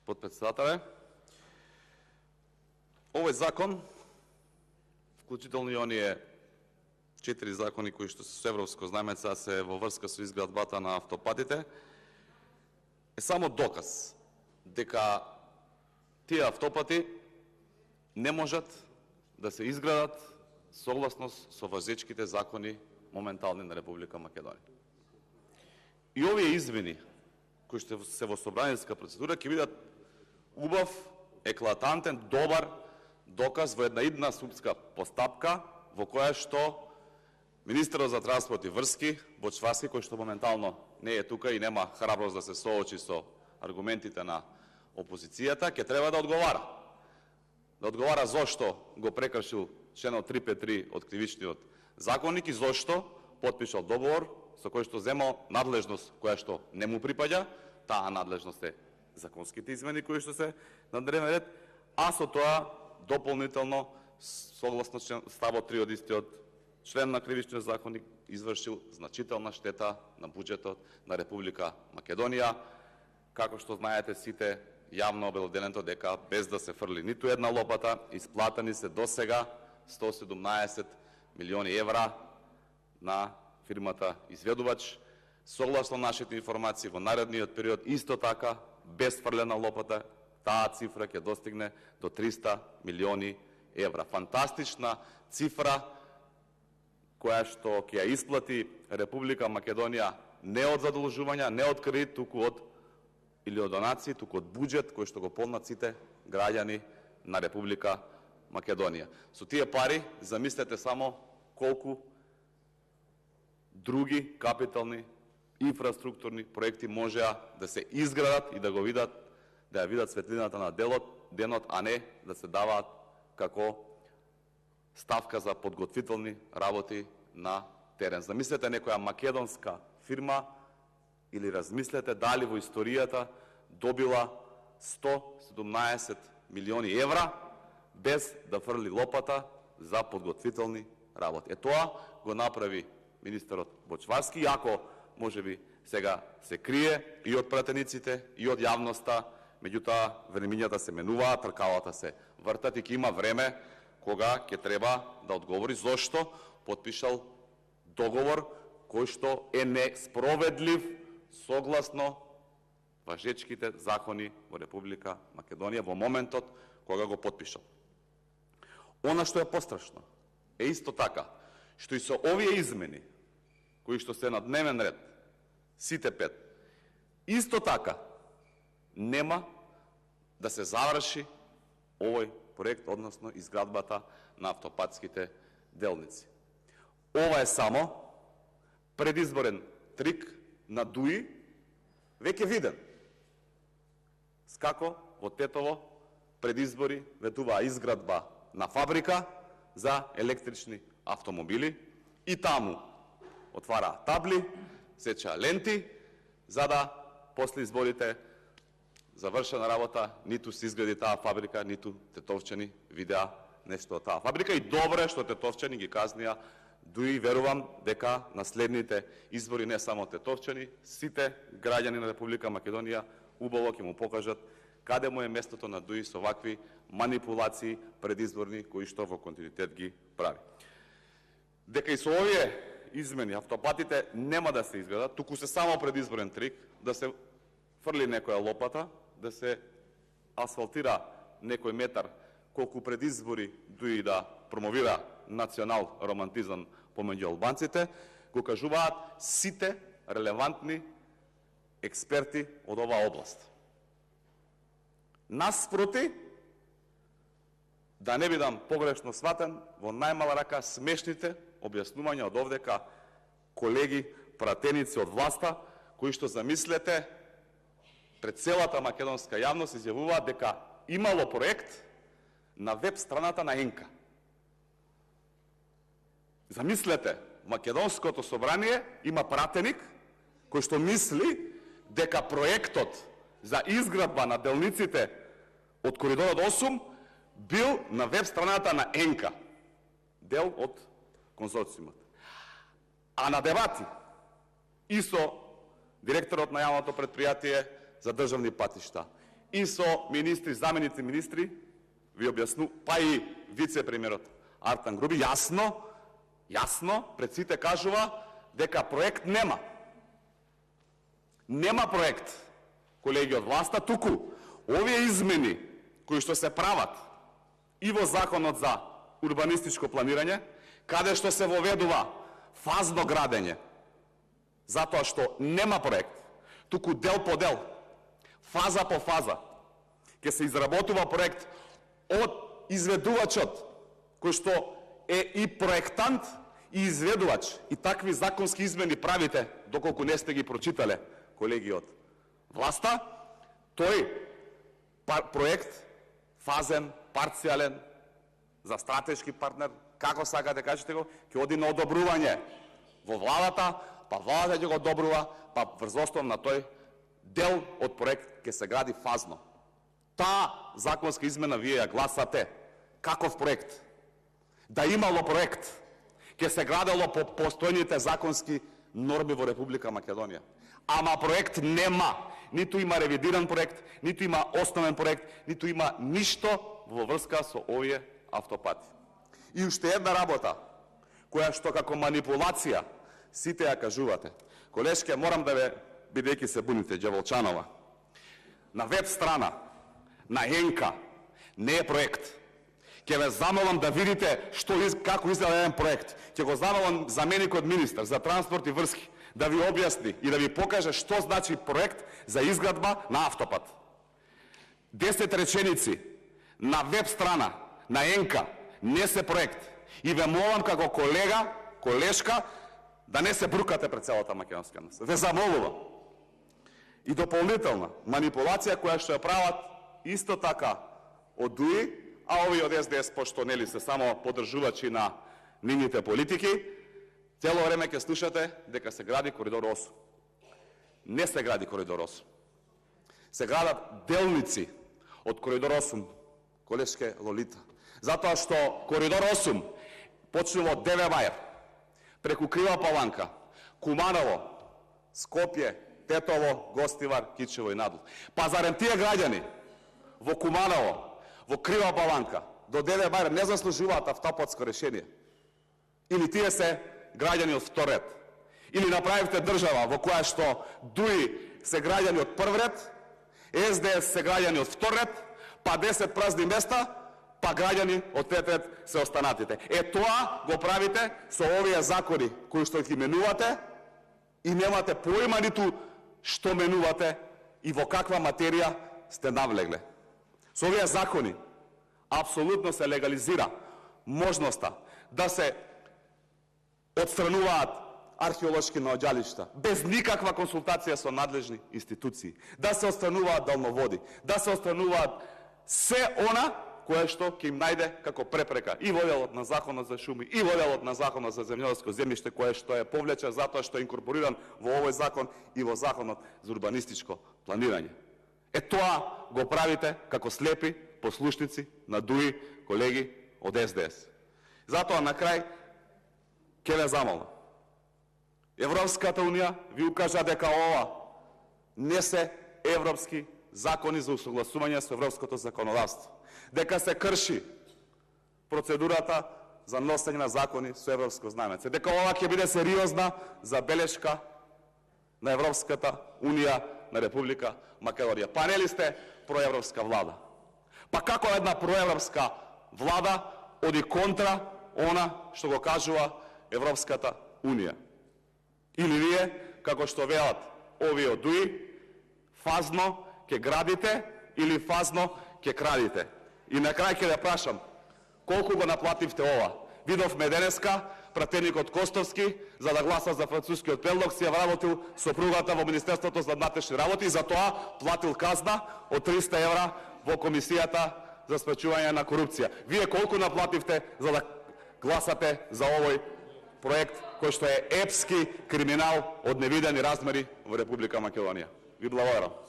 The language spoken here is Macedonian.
Подпредседателе, овој закон, вклучително и оние 4 закони кои што се со европско знамеца се во врска со изградбата на автопатите, е само доказ дека тие автопати не можат да се изградат согласно со важечките закони моментални на Република Македонија. И овие измени кои што се во собраниска процедура ќе бидат убав, еклатантен, добар доказ во една идна судска постапка во која што министерот за транспорт и врски Бочварски, кој што моментално не е тука и нема храброст да се соочи со аргументите на опозицијата, ќе треба да одговара. Да одговара зошто го прекршил членот 353 од кривичниот законник и зошто потпишал договор со кој што земал надлежност која што не му припаѓа, таа надлежност е законските измени кои што се на дневен ред, а со тоа дополнително согласно ставот 3 од истиот член на кривичниот законник извршил значителна штета на буџетот на Република Македонија, како што знаете сите јавно обелоденето дека без да се фрли ниту една лопата, исплатени се досега 117 милиони евра на фирмата изведувач. Согласно нашите информации, во наредниот период исто така, без фрлена лопата, таа цифра ќе достигне до 300 милиони евра. Фантастична цифра која што ќе ја исплати Република Македонија не од задолжувања, не од кредит, туку од или од донации, туку од буџет кој што го полнат сите граѓани на Република Македонија. Со тие пари, замислете само колку други капитални инфраструктурни проекти можеа да се изградат и да го видат, да ја видат светлината на денот, а не да се даваат како ставка за подготвителни работи на терен. Замислете некоја македонска фирма или размислете дали во историјата добила 117 милиони евра без да фрли лопата за подготвителни работи. Тоа го направи министерот Бочварски, иако можеби сега се крие и од пратениците, и од јавноста, меѓутоа времињата се менуваат, тркалата се вртат и ќе има време кога ќе треба да одговори зошто потпишал договор кој што е неспроведлив согласно важечките закони во Република Македонија во моментот кога го потпишал. Она што е пострашно е исто така, што и со овие измени кои што се на дневен ред, сите 5, исто така нема да се заврши овој проект, односно изградбата на автопатските делници. Ова е само предизборен трик на ДУИ, веќе виден. Скако во Тетово пред избори ветуваа изградба на фабрика за електрични автомобили и таму отвараа табли, сечаа ленти, за да после изборите завршена работа, ниту се изгради таа фабрика, ниту тетовчани видеа нешто од таа фабрика. И добре што тетовчани ги казнија ДУИ, верувам дека на следните избори не само тетовчани, сите граѓани на Република Македонија убаво ќе му покажат каде му е местото на ДУИ со вакви манипулации предизборни кои што во континуитет ги прави. Дека и со овие измени автопатите нема да се изградат, туку се само предизборен трик да се фрли некоја лопата, да се асфалтира некој метар, колку пред избори ДУИ да промовира национал романтизам помеѓу албанците, го кажуваат сите релевантни експерти од оваа област. Наспроти, да не бидам погрешно сватен, во најмала рака смешните објаснувања од овдека колеги, пратеници од власта, кои што замислете пред целата македонска јавност изјавуваат дека имало проект на веб страната на ЕНКА. Замислете, Македонското собрание има пратеник кој што мисли дека проектот за изградба на делниците од Коридорот 8 бил на веб страната на ЕНКА, дел од консорциумот. А на дебати и со директорот на јавното предпријатие за државни патишта, и со министри, заменици министри, ви објасну, па и вице-премиерот Артан Груби, јасно пред сите кажува дека проект нема. Нема проект, колеги од власта, туку овие измени кои што се прават и во Законот за урбанистичко планирање, каде што се воведува фазно градење, затоа што нема проект, туку дел по дел, фаза по фаза, ќе се изработува проект од изведувачот, кој што е и проектант и изведувач, и такви законски измени правите, доколку не сте ги прочитале, колеги од власта, тој проект, фазен, парцијален, за стратешки партнер, како сакате кажете го, ќе оди на одобрување во владата, па владата ќе го одобрува, па врз основ на тој дел од проект ќе се гради фазно. Таа законска измена вие ја гласате. Каков проект? Да имало проект, ќе се градело по постојните законски норми во Република Македонија. Ама проект нема. Ниту има ревидиран проект, ниту има основен проект, ниту има ништо во врска со овие автопати. И уште една работа, која што како манипулација сите ја кажувате. Колешке, морам да ве, бидејќи се буните, Ѓаволчанова, на веб страна, на ЕНКА, не е проект. Ќе ве замолам да видите како изгледа еден проект. Ќе го замолам заменикот министар за транспорт и врски да ви објасни и да ви покаже што значи проект за изградба на автопат. 10 реченици на веб страна, на ЕНКА, не се проект. И ве молам како колега, колешка, да не се брукате пред целата македонска нас. Ве замолувам. И дополнителна манипулација која што ја прават исто така од ДУИ, а овие од СДС, пошто нели се само поддржувачи на нивните политики, цело време ќе слушате дека се гради коридор 8. Не се гради коридор 8. Се градат делници од коридор 8, колешке Лолита. Затоа што коридор 8 почнува од Деве Бајер, преку Крива Паланка, Куманово, Скопје, Тетово, Гостивар, Кичево и Надол. Па зарем тие граѓани во Куманово, во Крива Паланка, до Деве Бајер не заслужуваат автопатско решение? Или тие се граѓани од втор ред? Или направивте држава во која што ДУИ се граѓани од прв ред, СДС се граѓани од втор ред, па 10 празни места, па граѓани од трет ред се останатите. Тоа го правите со овие закони кои што ги менувате и немате поима ниту што менувате и во каква материја сте навлегле. Со овие закони апсолутно се легализира можноста да се отстрануваат археолошки наоѓалишта без никаква консултација со надлежни институции, да се отстрануваат далноводи, да се отстрануваат се она кое што ќе им најде како препрека и во делот на Законот за шуми, и во делот на Законот за земјоделско земјиште, кое што е повлече затоа што е инкорпориран во овој закон и во Законот за урбанистичко планирање. Тоа го правите како слепи послушници на ДУИ, колеги од СДС. Затоа на крај ќе ве замолам. Европската унија ви укажа дека ова не се европски закони за усогласување со европското законодавство, дека се крши процедурата за носење на закони со европско знамеце, дека ова ќе биде сериозна забелешка на Европската унија на Република Македонија. Па нели сте проевропска влада? Па како една проевропска влада оди контра она што го кажува Европската унија? Или вие, како што велат овие од ДУИ, фазно ќе градите или фазно ќе крадите? И на крај ќе да прашам, колку го наплативте ова? Видовме денеска, пратеникот Костовски, за да гласа за францускиот предлог, си ја вработил сопругата во Министерството за внатрешни работи и за тоа платил казна од 300 евра во Комисијата за спречување на корупција. Вие колку наплативте за да гласате за овој проект кој што е епски криминал од невидени размери во Република Македонија? Ви благодарам.